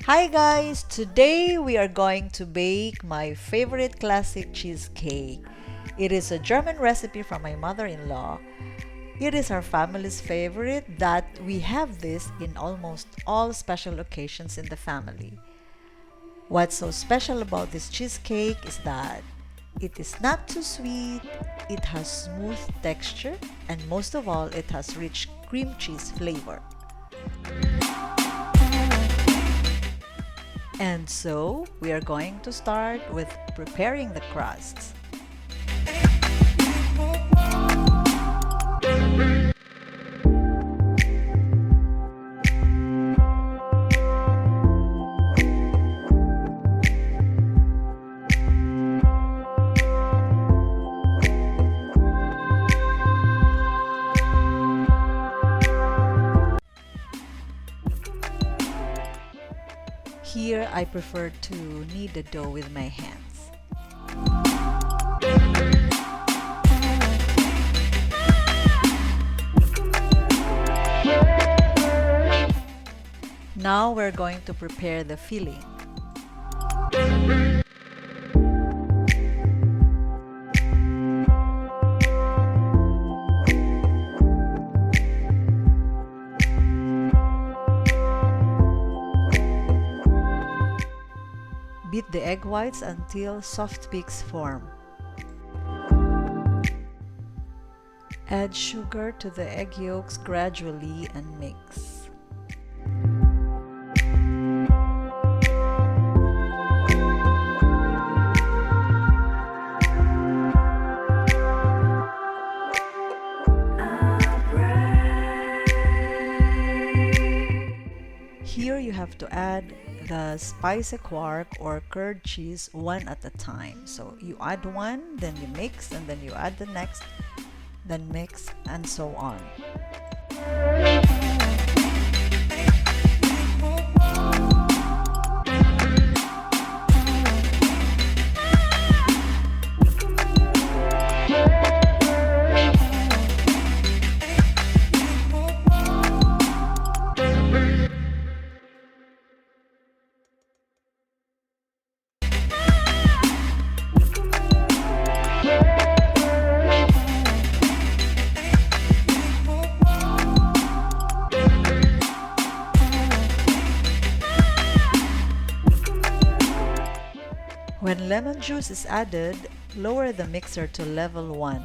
Hi guys! Today we are going to bake my favorite classic cheesecake. It is a German recipe from my mother-in-law. It is our family's favorite that we have this in almost all special occasions in the family. What's so special about this cheesecake is that it is not too sweet, it has smooth texture, and most of all, it has rich cream cheese flavor. And so, we are going to start with preparing the crusts. Here, I prefer to knead the dough with my hands. Now we're going to prepare the filling. Beat the egg whites until soft peaks form. Add sugar to the egg yolks gradually and mix. Here you have to add the spicy quark or curd cheese one at a time. So you add one, then you mix, and then you add the next, then mix, and so on. When lemon juice is added, lower the mixer to level 1.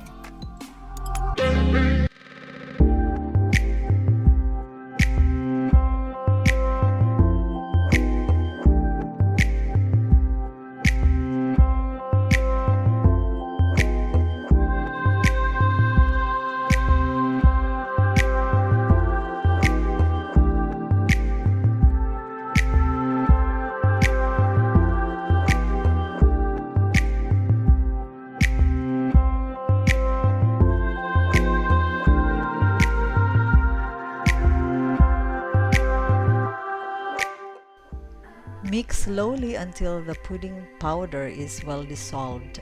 Mix slowly until the pudding powder is well dissolved.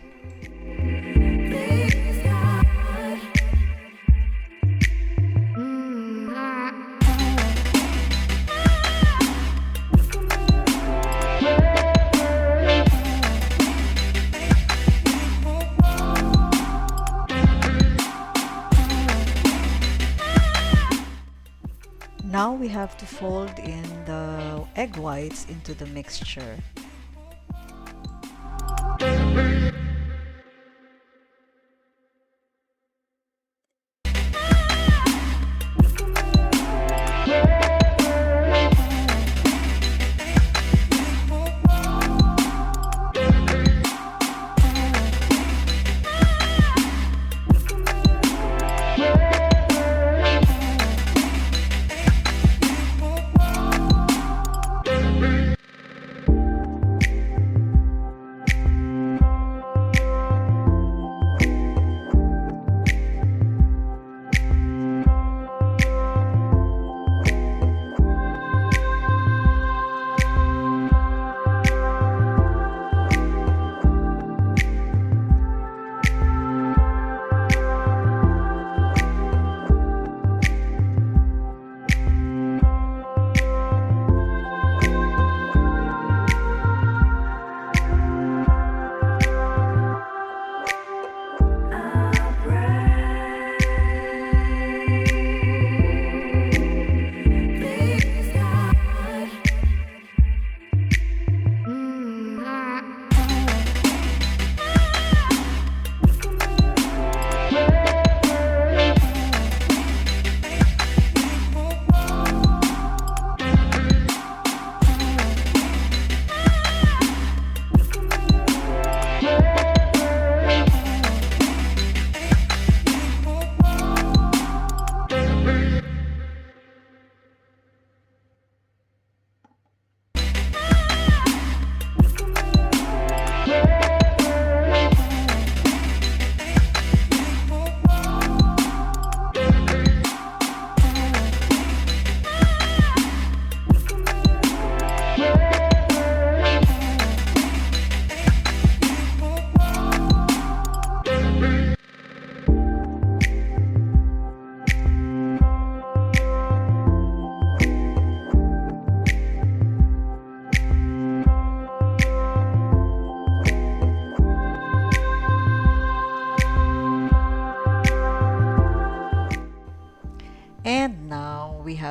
Now we have to fold in the egg whites into the mixture.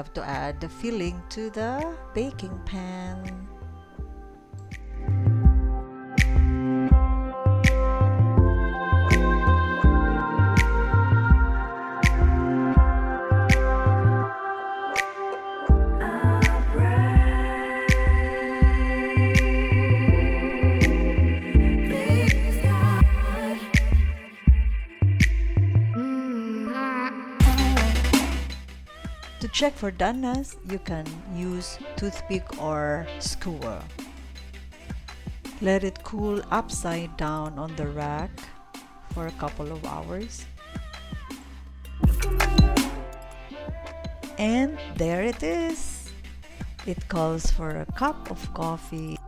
have to add the filling to the baking pan. To check for doneness, you can use toothpick or skewer. Let it cool upside down on the rack for a couple of hours. And there it is. It calls for a cup of coffee.